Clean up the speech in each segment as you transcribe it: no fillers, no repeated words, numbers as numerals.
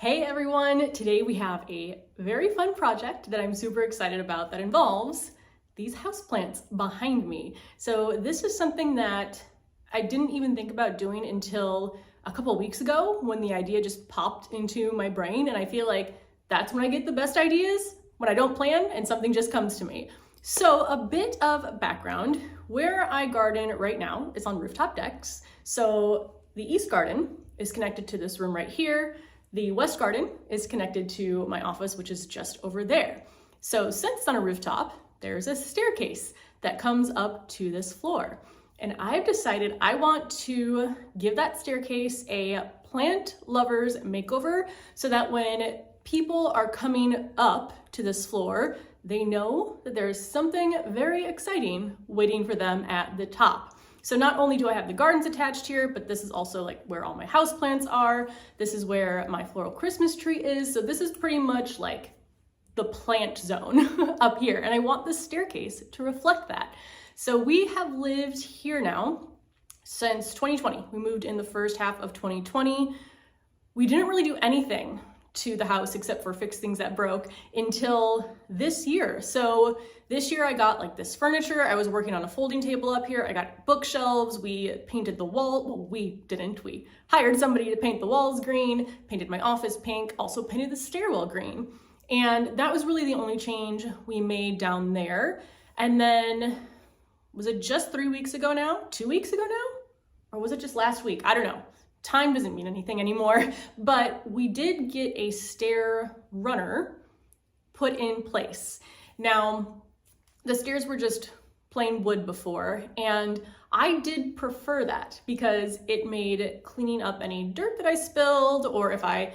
Hey everyone! Today we have a very fun project that I'm super excited about that involves these houseplants behind me. So this is something that I didn't even think about doing until a couple weeks ago when the idea just popped into my brain, and I feel like that's when I get the best ideas, when I don't plan and something just comes to me. So a bit of background, where I garden right now is on rooftop decks. So the east garden is connected to this room right here. The west garden is connected to my office, which is just over there. So since it's on a rooftop, there's a staircase that comes up to this floor. And I've decided I want to give that staircase a plant lover's makeover so that when people are coming up to this floor, they know that there's something very exciting waiting for them at the top. So not only do I have the gardens attached here, but this is also like where all my houseplants are. This is where my floral Christmas tree is. So this is pretty much like the plant zone up here. And I want this staircase to reflect that. So we have lived here now since 2020. We moved in the first half of 2020. We didn't really do anything to the house except for fix things that broke until this year. So this year I got like this furniture. I was working on a folding table up here. I got bookshelves. We painted the wall. Well, we didn't. We hired somebody to paint the walls green, painted my office pink, also painted the stairwell green. And that was really the only change we made down there. And then, was it just 3 weeks ago now? 2 weeks ago now? Or was it just last week? I don't know. Time doesn't mean anything anymore, but we did get a stair runner put in place. Now, the stairs were just plain wood before, and I did prefer that because it made cleaning up any dirt that I spilled, or if I,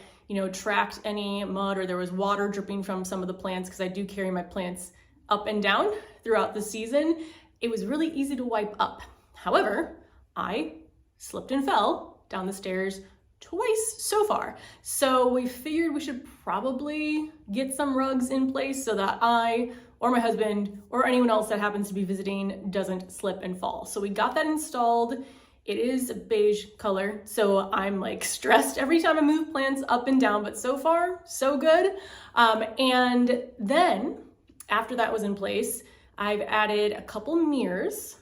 tracked any mud or there was water dripping from some of the plants, because I do carry my plants up and down throughout the season, it was really easy to wipe up. However, I slipped and fell down the stairs twice so far. So we figured we should probably get some rugs in place so that I or my husband or anyone else that happens to be visiting doesn't slip and fall. So we got that installed. It is a beige color, so I'm like stressed every time I move plants up and down, but so far, so good. And then after that was in place, I've added a couple mirrors.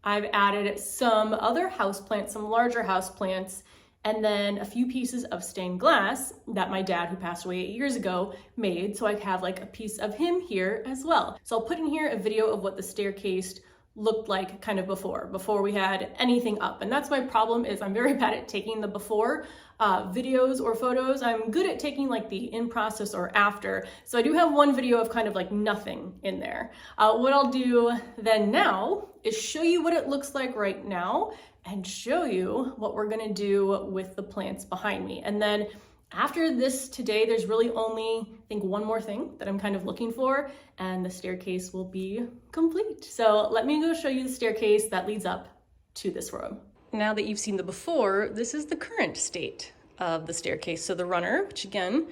I've added some other houseplants, some larger houseplants, and then a few pieces of stained glass that my dad, who passed away 8 years ago, made. So I have like a piece of him here as well. So I'll put in here a video of what the staircase looked like kind of before we had anything up. And that's my problem, is I'm very bad at taking the before videos or photos. I'm good at taking like the in process or after. So I do have one video of kind of like nothing in there. What I'll do then now is show you what it looks like right now and show you what we're gonna do with the plants behind me. And then after this today, there's really only, I think, one more thing that I'm kind of looking for, and the staircase will be complete. So let me go show you the staircase that leads up to this room. Now that you've seen the before, this is the current state of the staircase. So the runner, which again,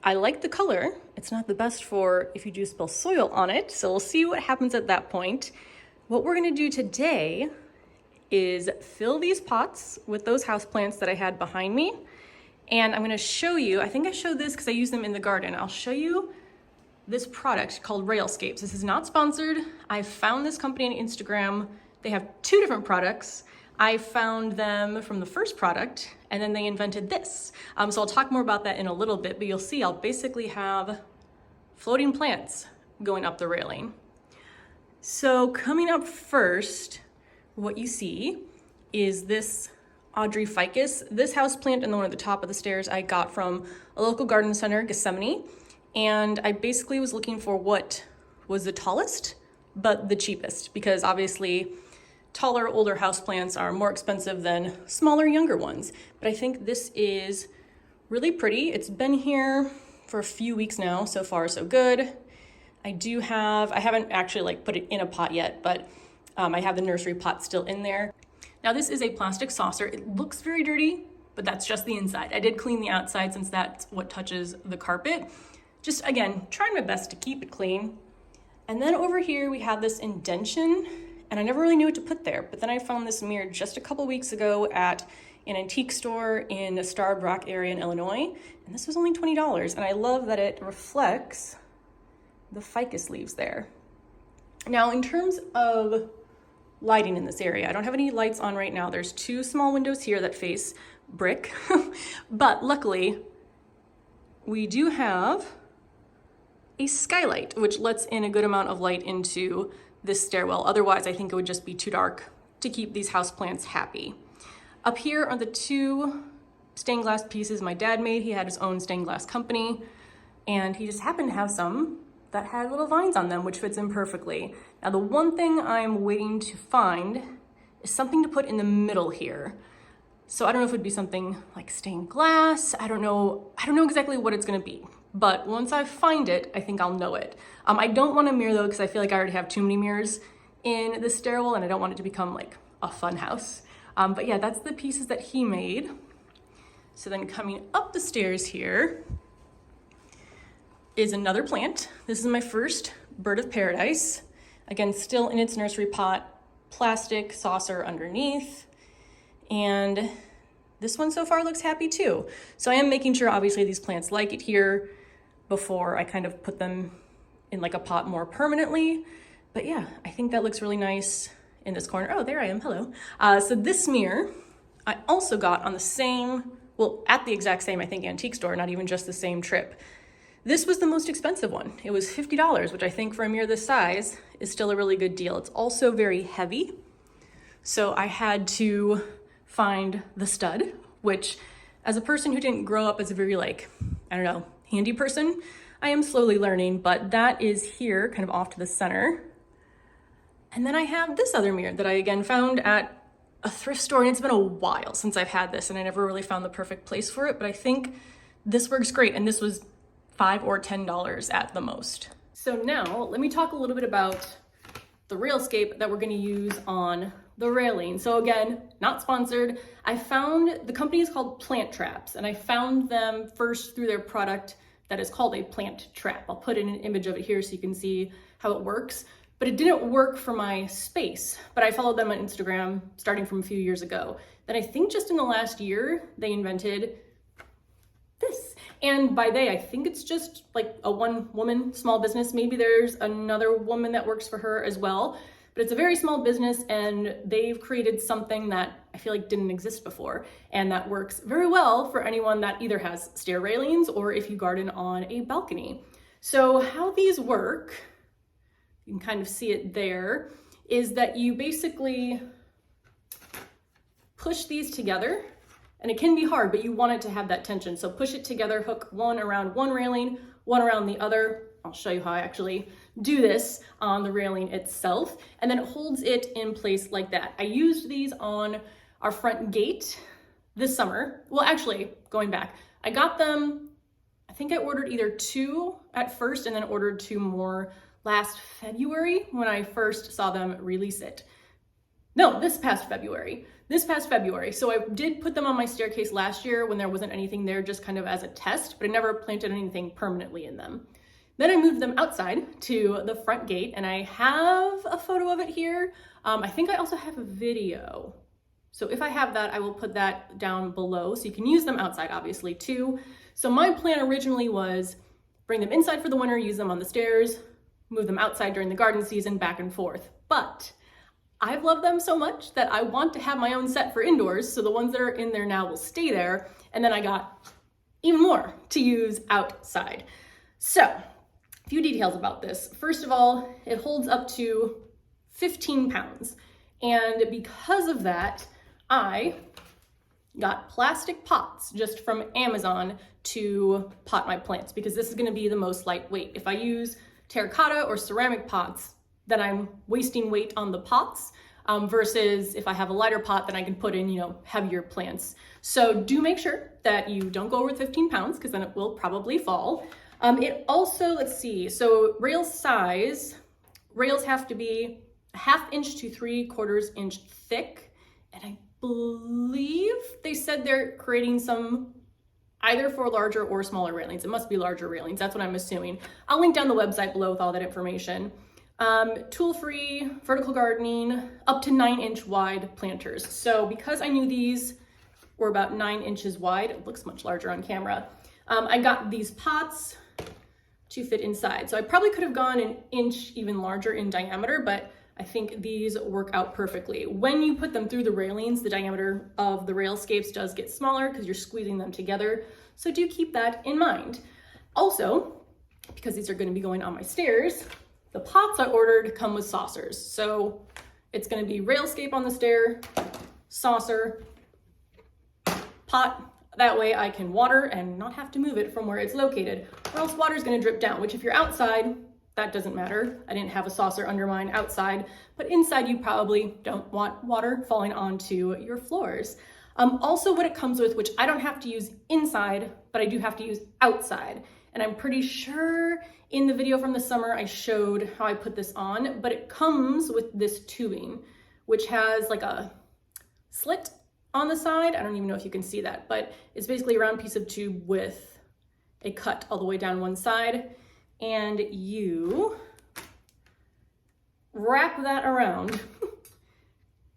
I like the color. It's not the best for if you do spill soil on it. So we'll see what happens at that point. What we're gonna do today is fill these pots with those houseplants that I had behind me. And I'm gonna show you, I think I showed this because I use them in the garden. I'll show you this product called Railscape. This is not sponsored. I found this company on Instagram. They have 2 different products. I found them from the first product, and then they invented this. So I'll talk more about that in a little bit, but you'll see I'll basically have floating plants going up the railing. So coming up first, what you see is this Audrey ficus. This houseplant and the one at the top of the stairs I got from a local garden center, Gethsemane. And I basically was looking for what was the tallest, but the cheapest, because obviously taller, older houseplants are more expensive than smaller, younger ones. But I think this is really pretty. It's been here for a few weeks now. So far, so good. I haven't actually like put it in a pot yet, but I have the nursery pot still in there. Now this is a plastic saucer. It looks very dirty, but that's just the inside. I did clean the outside since that's what touches the carpet. Just again, trying my best to keep it clean. And then over here we have this indention, and I never really knew what to put there, but then I found this mirror just a couple weeks ago at an antique store in the Starved Rock area in Illinois, and this was only $20. And I love that it reflects the ficus leaves there. Now, in terms of lighting in this area, I don't have any lights on right now. There's 2 small windows here that face brick, but luckily we do have a skylight, which lets in a good amount of light into this stairwell. Otherwise, I think it would just be too dark to keep these houseplants happy. Up here are the 2 stained glass pieces my dad made. He had his own stained glass company, and he just happened to have some that had little vines on them, which fits in perfectly. Now, the one thing I'm waiting to find is something to put in the middle here. So I don't know if it would be something like stained glass. I don't know exactly what it's gonna be, but once I find it, I think I'll know it. I don't want a mirror though, because I feel like I already have too many mirrors in the stairwell and I don't want it to become like a fun house. But yeah, that's the pieces that he made. So then coming up the stairs here is another plant. This is my first bird of paradise. Again, still in its nursery pot, plastic saucer underneath. And this one so far looks happy too. So I am making sure obviously these plants like it here before I kind of put them in like a pot more permanently. But yeah, I think that looks really nice in this corner. Oh, there I am, hello. So this mirror, I also got on the same, well, at the exact same, I think, antique store, not even just the same trip. This was the most expensive one. It was $50, which I think for a mirror this size is still a really good deal. It's also very heavy. So I had to find the stud, which as a person who didn't grow up as a very handy person, I am slowly learning, but that is here kind of off to the center. And then I have this other mirror that I again found at a thrift store, and it's been a while since I've had this and I never really found the perfect place for it, but I think this works great. And this was $5 or $10 at the most. So now let me talk a little bit about the Railscape that we're gonna use on the railing. So again, not sponsored. I found, the company is called Plant Traps, and I found them first through their product that is called a plant trap. I'll put in an image of it here so you can see how it works, but it didn't work for my space. But I followed them on Instagram starting from a few years ago. Then I think just in the last year, they invented this. And by they, I think it's just like a one-woman small business. Maybe there's another woman that works for her as well. But it's a very small business, and they've created something that I feel like didn't exist before, and that works very well for anyone that either has stair railings or if you garden on a balcony. So how these work, you can kind of see it there, is that you basically push these together, and it can be hard, but you want it to have that tension. So push it together, hook one around one railing, one around the other. I'll show you how I actually do this on the railing itself, and then it holds it in place like that. I used these on our front gate this summer. Well, actually, going back, I got them, I think I ordered either 2 at first and then ordered 2 more last February when I first saw them release it. No, this past February. So I did put them on my staircase last year when there wasn't anything there, just kind of as a test, but I never planted anything permanently in them. Then I moved them outside to the front gate, and I have a photo of it here. I think I also have a video. So if I have that, I will put that down below so you can use them outside obviously too. So my plan originally was bring them inside for the winter, use them on the stairs, move them outside during the garden season, back and forth. But I've loved them so much that I want to have my own set for indoors, so the ones that are in there now will stay there, and then I got even more to use outside. So, a few details about this. First of all, it holds up to 15 pounds, and because of that, I got plastic pots just from Amazon to pot my plants, because this is gonna be the most lightweight. If I use terracotta or ceramic pots, then I'm wasting weight on the pots, versus if I have a lighter pot, then I can put in, heavier plants. So do make sure that you don't go over 15 pounds, because then it will probably fall. It also, let's see, so rails size, rails have to be 1/2 inch to 3/4 inch thick. And I believe they said they're creating some either for larger or smaller railings. It must be larger railings, that's what I'm assuming. I'll link down the website below with all that information. Tool-free, vertical gardening, up to 9-inch wide planters. So because I knew these or about 9 inches wide. It looks much larger on camera. I got these pots to fit inside. So I probably could have gone an inch even larger in diameter, but I think these work out perfectly. When you put them through the railings, the diameter of the Railscapes does get smaller because you're squeezing them together. So do keep that in mind. Also, because these are going to be going on my stairs, the pots I ordered come with saucers. So it's going to be Railscape on the stair, saucer, pot. That way I can water and not have to move it from where it's located, or else water is going to drip down, which if you're outside, that doesn't matter. I didn't have a saucer under mine outside, but inside you probably don't want water falling onto your floors. Also what it comes with, which I don't have to use inside, but I do have to use outside. And I'm pretty sure in the video from the summer I showed how I put this on, but it comes with this tubing, which has like a slit on the side. I don't even know if you can see that, but it's basically a round piece of tube with a cut all the way down one side. And you wrap that around.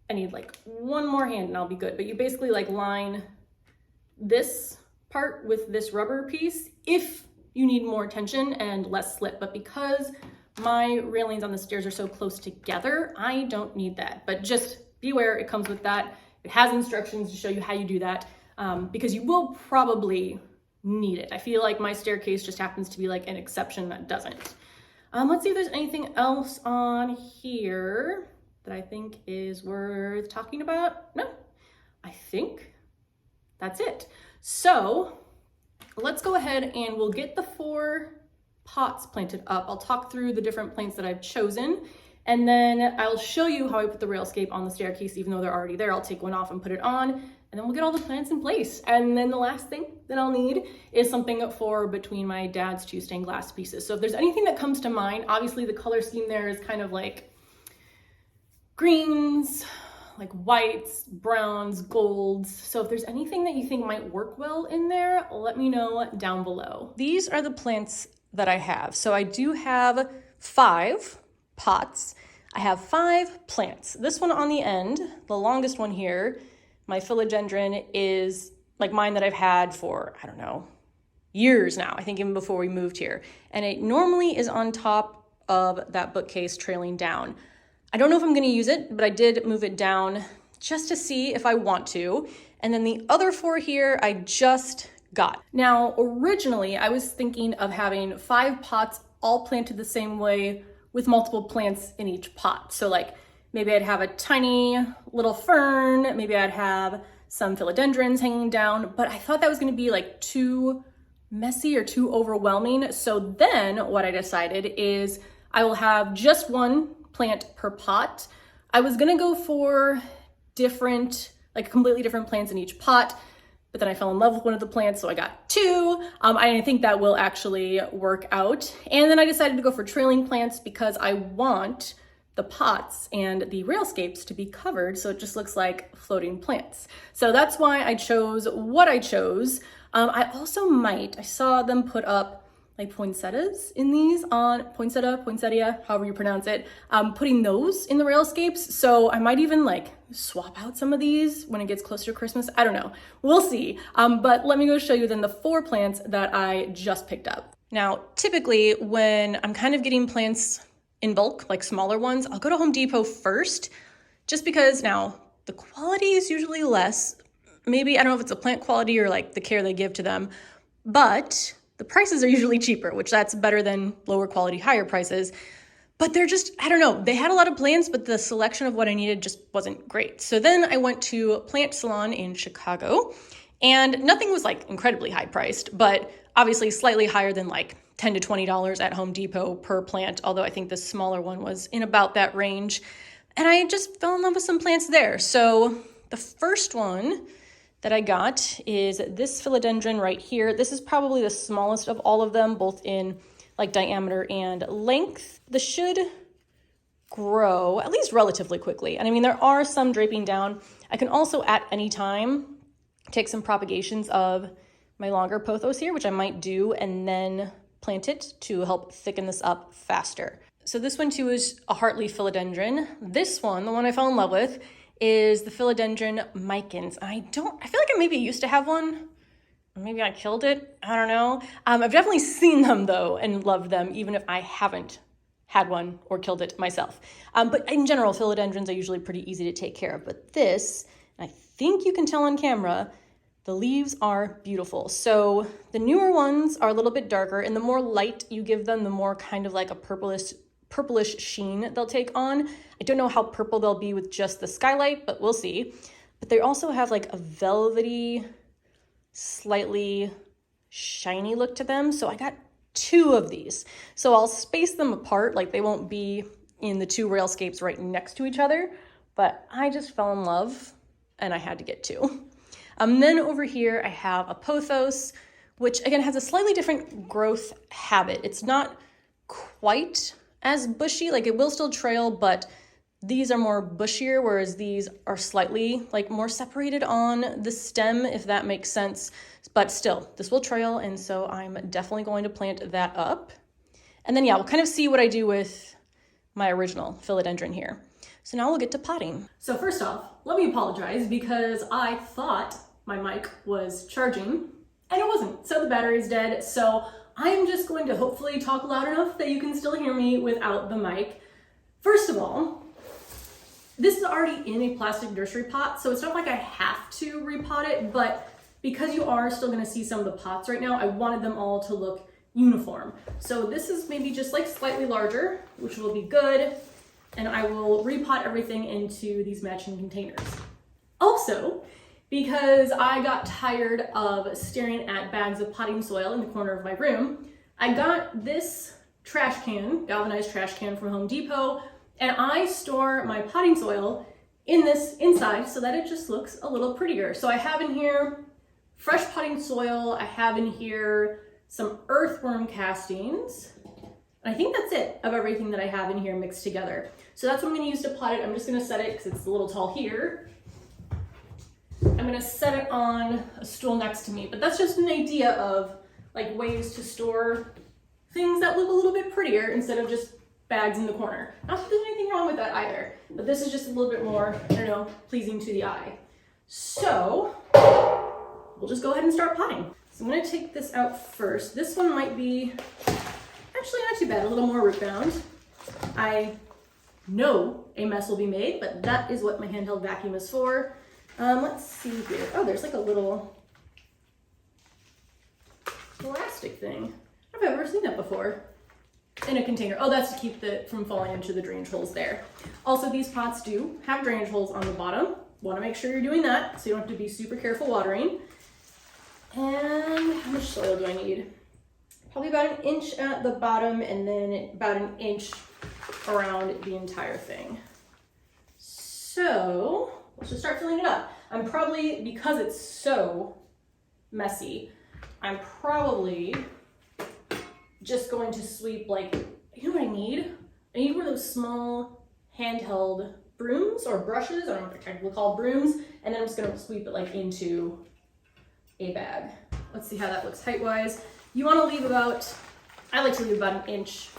I need like one more hand and I'll be good. But you basically like line this part with this rubber piece if you need more tension and less slip. But because my railings on the stairs are so close together, I don't need that. But just beware, it comes with that. It has instructions to show you how you do that because you will probably need it. I feel like my staircase just happens to be like an exception that doesn't. Let's see if there's anything else on here that I think is worth talking about. No, I think that's it. So let's go ahead and we'll get the 4 pots planted up. I'll talk through the different plants that I've chosen, and then I'll show you how I put the Railscape on the staircase. Even though they're already there, I'll take one off and put it on, and then we'll get all the plants in place. And then the last thing that I'll need is something for between my dad's 2 stained glass pieces. So if there's anything that comes to mind, obviously the color scheme there is kind of like greens, like whites, browns, golds. So if there's anything that you think might work well in there, let me know down below. These are the plants that I have. So I do have 5 pots. I have 5 plants. This one on the end, the longest one here, my philodendron, is like mine that I've had for, I don't know, years now. I think even before we moved here. And it normally is on top of that bookcase trailing down. I don't know if I'm going to use it, but I did move it down just to see if I want to. And then the other 4 here, I just got. Now, originally I was thinking of having 5 pots all planted the same way with multiple plants in each pot. So like maybe I'd have a tiny little fern, maybe I'd have some philodendrons hanging down, but I thought that was going to be like too messy or too overwhelming. So then what I decided is I will have just 1 plant per pot. I was gonna go for different, like completely different plants in each pot, but then I fell in love with one of the plants, so I got 2. I think that will actually work out. And then I decided to go for trailing plants because I want the pots and the Railscapes to be covered so it just looks like floating plants. So that's why I chose what I chose. I also I saw them put up like poinsettias in these on poinsettia, however you pronounce it, putting those in the Railscapes. So I might even like swap out some of these when it gets closer to Christmas. I don't know, we'll see. But let me go show you then the 4 plants that I just picked up. Now, typically when I'm kind of getting plants in bulk, like smaller ones, I'll go to Home Depot first, just because now the quality is usually less. Maybe, I don't know if it's a plant quality or like the care they give to them, but the prices are usually cheaper, which that's better than lower quality, higher prices. But they're just, I don't know, they had a lot of plants, but the selection of what I needed just wasn't great. So then I went to Plant Salon in Chicago, and nothing was like incredibly high priced, but obviously slightly higher than like $10 to $20 at Home Depot per plant, although I think the smaller one was in about that range. And I just fell in love with some plants there. So the first one that I got is this philodendron right here. This is probably the smallest of all of them, both in like diameter and length. This should grow at least relatively quickly. And I mean, there are some draping down. I can also at any time take some propagations of my longer pothos here, which I might do, and then plant it to help thicken this up faster. So this one too is a heartleaf philodendron. This one, the one I fell in love with, is the philodendron micans. I feel like I maybe used to have one. Maybe I killed it. I don't know. I've definitely seen them though and loved them, even if I haven't had one or killed it myself. But in general, philodendrons are usually pretty easy to take care of. But this, I think you can tell on camera, the leaves are beautiful. So the newer ones are a little bit darker, and the more light you give them, the more kind of like a purplish sheen they'll take on. I don't know how purple they'll be with just the skylight, but we'll see. But they also have like a velvety, slightly shiny look to them. So I got 2 of these. So I'll space them apart, like they won't be in the 2 Railscapes right next to each other, but I just fell in love and I had to get 2. Then over here I have a pothos, which again has a slightly different growth habit. It's not quite as bushy, like it will still trail, but these are more bushier, whereas these are slightly like more separated on the stem, if that makes sense. But still, this will trail, and so I'm definitely going to plant that up. And then yeah, we'll kind of see what I do with my original philodendron here. So now we'll get to potting. So first off, let me apologize because I thought my mic was charging and it wasn't. So the battery's dead. So I'm just going to hopefully talk loud enough that you can still hear me without the mic. First of all, this is already in a plastic nursery pot, so it's not like I have to repot it, but because you are still gonna see some of the pots right now, I wanted them all to look uniform. So this is maybe just like slightly larger, which will be good. And I will repot everything into these matching containers. Also, because I got tired of staring at bags of potting soil in the corner of my room, I got this trash can, galvanized trash can from Home Depot, and I store my potting soil in this inside so that it just looks a little prettier. So I have in here fresh potting soil, I have in here some earthworm castings, and I think that's it of everything that I have in here mixed together. So that's what I'm gonna use to pot it. I'm just gonna set it, because it's a little tall here. I'm gonna set it on a stool next to me, but that's just an idea of like ways to store things that look a little bit prettier instead of just bags in the corner. Not that there's anything wrong with that either, but this is just a little bit more, I don't know, pleasing to the eye. So we'll just go ahead and start potting. So I'm gonna take this out first. This one might be actually not too bad, a little more root bound. I know a mess will be made, but that is what my handheld vacuum is for. Let's see here. Oh, there's like a little plastic thing. I've never seen that before. In a container. Oh, that's to keep it from falling into the drainage holes there. Also, these pots do have drainage holes on the bottom. Want to make sure you're doing that so you don't have to be super careful watering. And how much soil do I need? Probably about 1 inch at the bottom and then about 1 inch around the entire thing. So let's just start filling it up. I'm probably, because it's so messy, I'm probably just going to sweep, like, you know what I need? I need one of those small handheld brooms or brushes, I don't know what they're technically called, brooms, and then I'm just gonna sweep it like into a bag. Let's see how that looks height-wise. You wanna leave about, I like to leave about 1 inch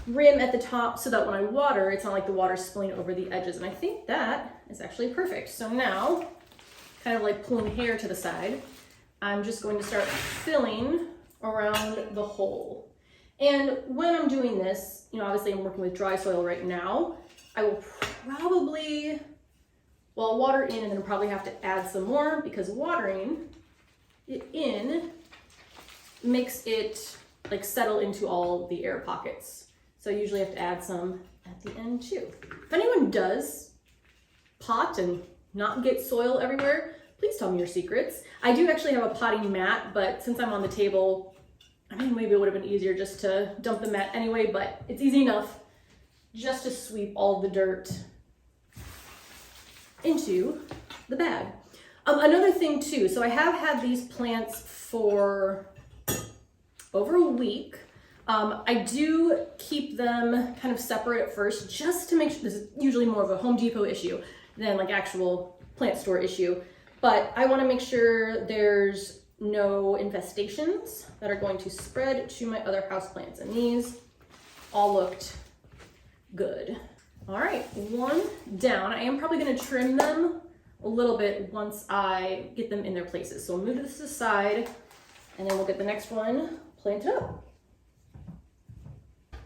rim at the top so that when I water, it's not like the water's spilling over the edges, and I think that is actually perfect. So now, kind of like pulling hair to the side, I'm just going to start filling around the hole. And when I'm doing this, you know, obviously I'm working with dry soil right now, I will probably, well, water in and then probably have to add some more because watering it in makes it like settle into all the air pockets. So I usually have to add some at the end too. If anyone does pot and not get soil everywhere, please tell me your secrets. I do actually have a potting mat, but since I'm on the table, I mean, maybe it would have been easier just to dump the mat anyway, but it's easy enough just to sweep all the dirt into the bag. Another thing too, so I have had these plants for over a week. I do keep them kind of separate at first just to make sure, this is usually more of a Home Depot issue than like actual plant store issue. But I want to make sure there's no infestations that are going to spread to my other houseplants, and these all looked good. All right, one down. I am probably gonna trim them a little bit once I get them in their places. So we'll move this aside and then we'll get the next one planted up.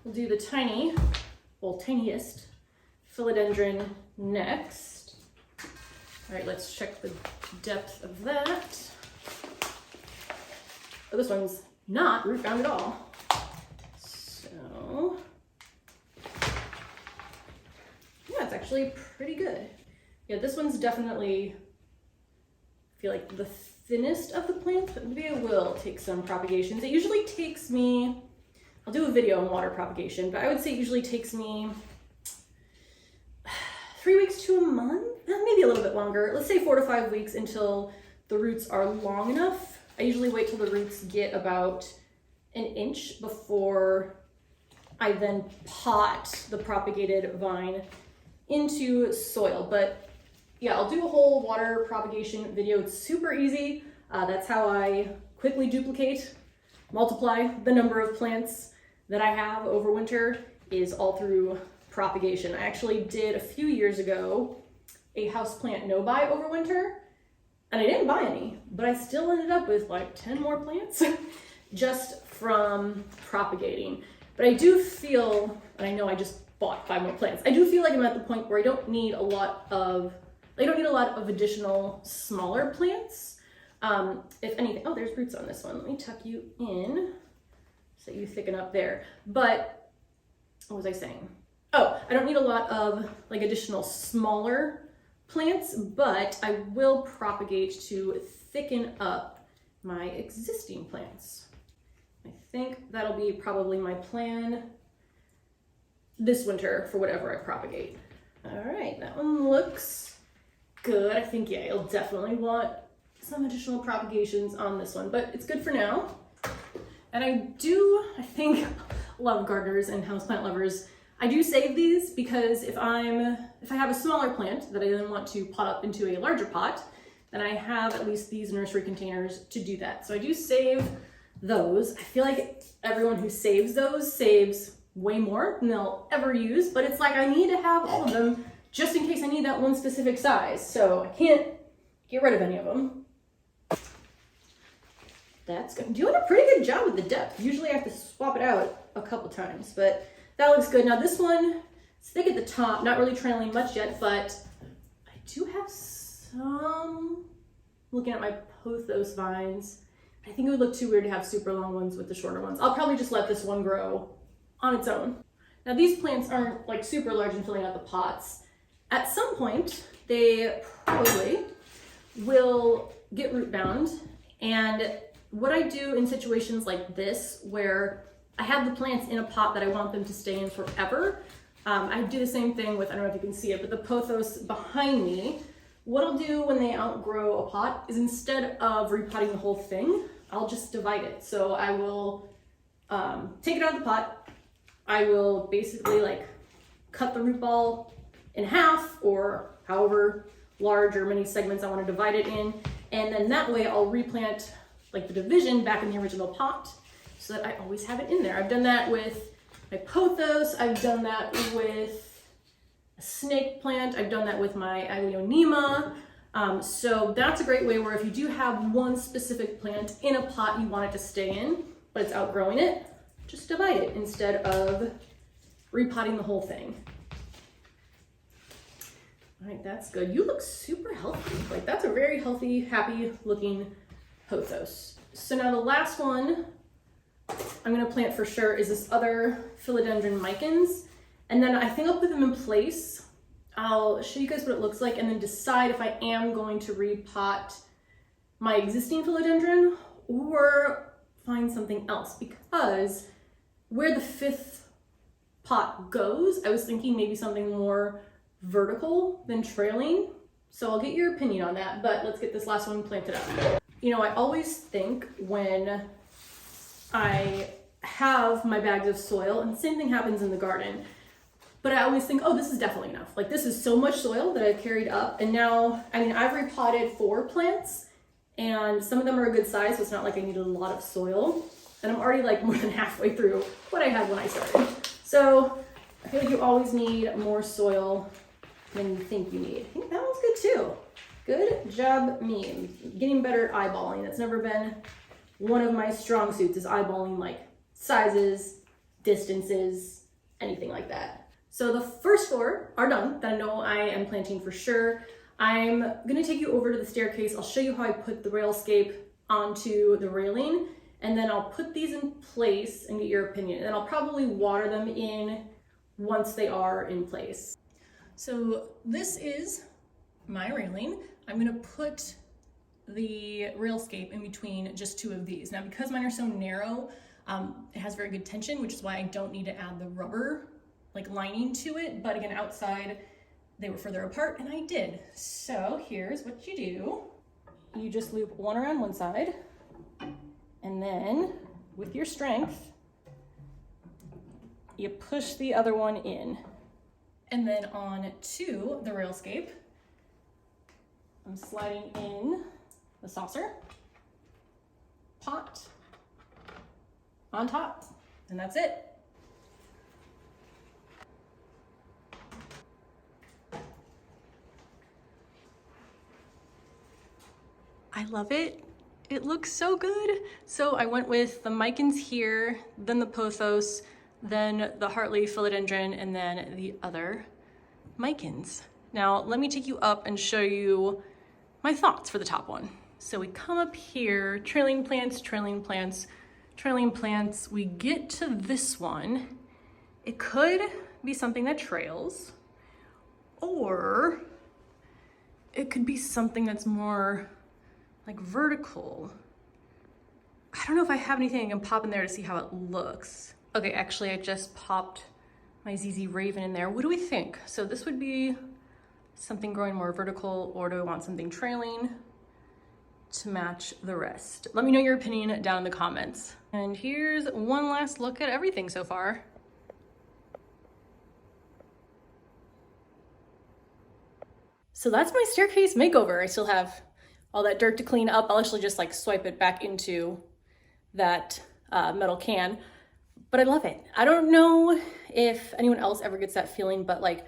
We'll do the tiniest philodendron next. All right, let's check the depth of that. Oh, this one's not root bound at all. So, yeah, it's actually pretty good. Yeah, this one's definitely, I feel like the thinnest of the plants, but maybe I will take some propagations. It usually takes me, I'll do a video on water propagation, but I would say it usually takes me 3 weeks to a month, maybe a little bit longer. Let's say 4 to 5 weeks until the roots are long enough. I usually wait till the roots get about an inch before I then pot the propagated vine into soil. But yeah, I'll do a whole water propagation video. It's super easy. That's how I quickly multiply the number of plants that I have over winter, is all through propagation. I actually did a few years ago a houseplant no-buy over winter, and I didn't buy any, but I still ended up with like 10 more plants just from propagating. But I do feel, and I know I just bought 5 more plants, I do feel like I'm at the point where I don't need a lot of additional smaller plants. If anything, oh, there's roots on this one. Let me tuck you in so you thicken up there. But what was I saying? Oh, I don't need a lot of like additional smaller plants, but I will propagate to thicken up my existing plants. I think that'll be probably my plan this winter for whatever I propagate. All right, that one looks good. I think, yeah, you'll definitely want some additional propagations on this one, but it's good for now. And I think a lot of gardeners and houseplant lovers, I do save these because if I have a smaller plant that I then want to pot up into a larger pot, then I have at least these nursery containers to do that. So I do save those. I feel like everyone who saves those saves way more than they'll ever use, but it's like I need to have all of them just in case I need that one specific size. So I can't get rid of any of them. That's good. Doing a pretty good job with the depth. Usually I have to swap it out a couple times, but that looks good. Now this one, it's thick at the top, not really trailing much yet, but I do have some, looking at my pothos vines, I think it would look too weird to have super long ones with the shorter ones. I'll probably just let this one grow on its own. Now these plants aren't like super large and filling out the pots. At some point, they probably will get root bound. And what I do in situations like this, where I have the plants in a pot that I want them to stay in forever, I do the same thing with, I don't know if you can see it, but the pothos behind me. What I'll do when they outgrow a pot is instead of repotting the whole thing, I'll just divide it. So I will take it out of the pot. I will basically like cut the root ball in half, or however large or many segments I want to divide it in. And then that way I'll replant like the division back in the original pot so that I always have it in there. I've done that with my pothos. I've done that with a snake plant. I've done that with my Aglaonema. So that's a great way where if you do have one specific plant in a pot you want it to stay in, but it's outgrowing it, just divide it instead of repotting the whole thing. All right, that's good. You look super healthy. Like that's a very healthy, happy looking pothos. So now the last one I'm gonna plant for sure is this other philodendron micans. And then I think I'll put them in place. I'll show you guys what it looks like and then decide if I am going to repot my existing philodendron or find something else, because where the 5th pot goes, I was thinking maybe something more vertical than trailing. So I'll get your opinion on that, but let's get this last one planted up. You know, I always think when I have my bags of soil, and the same thing happens in the garden, but I always think, oh, this is definitely enough. Like this is so much soil that I've carried up. And now, I mean, I've repotted 4 plants and some of them are a good size, so it's not like I needed a lot of soil. And I'm already like more than halfway through what I had when I started. So I feel like you always need more soil than you think you need. I think that one's good too. Good job, me. I'm getting better at eyeballing. That's never been one of my strong suits, is eyeballing like sizes, distances, anything like that. So the first floor are done that I know I am planting for sure. I'm gonna take you over to the staircase. I'll show you how I put the railscape onto the railing, and then I'll put these in place and get your opinion. And then I'll probably water them in once they are in place. So this is my railing. I'm gonna put the railscape in between just two of these. Now, because mine are so narrow, it has very good tension, which is why I don't need to add the rubber like lining to it. But again, outside, they were further apart and I did. So here's what you do. You just loop one around one side, and then with your strength, you push the other one in. And then on to the railscape, I'm sliding in the saucer, pot, on top, and that's it. I love it. It looks so good. So I went with the micans here, then the pothos, then the heartleaf philodendron, and then the other micans. Now, let me take you up and show you my thoughts for the top one. So we come up here, trailing plants, trailing plants, trailing plants. We get to this one. It could be something that trails, or it could be something that's more like vertical. I don't know if I have anything I can pop in there to see how it looks. Okay, actually I just popped my ZZ Raven in there. What do we think? So this would be something growing more vertical, or do I want something trailing to match the rest? Let me know your opinion down in the comments. And here's one last look at everything so far. So that's my staircase makeover. I still have all that dirt to clean up. I'll actually just like swipe it back into that metal can, but I love it. I don't know if anyone else ever gets that feeling, but like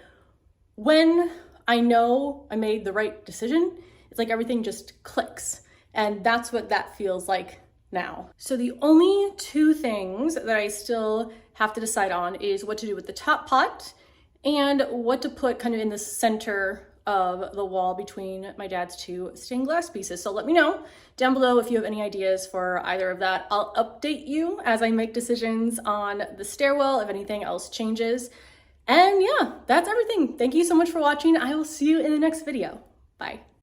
when I know I made the right decision, it's like everything just clicks. And that's what that feels like now. So the only two things that I still have to decide on is what to do with the top pot and what to put kind of in the center of the wall between my dad's two stained glass pieces. So let me know down below if you have any ideas for either of that. I'll update you as I make decisions on the stairwell if anything else changes. And yeah, that's everything. Thank you so much for watching. I will see you in the next video. Bye.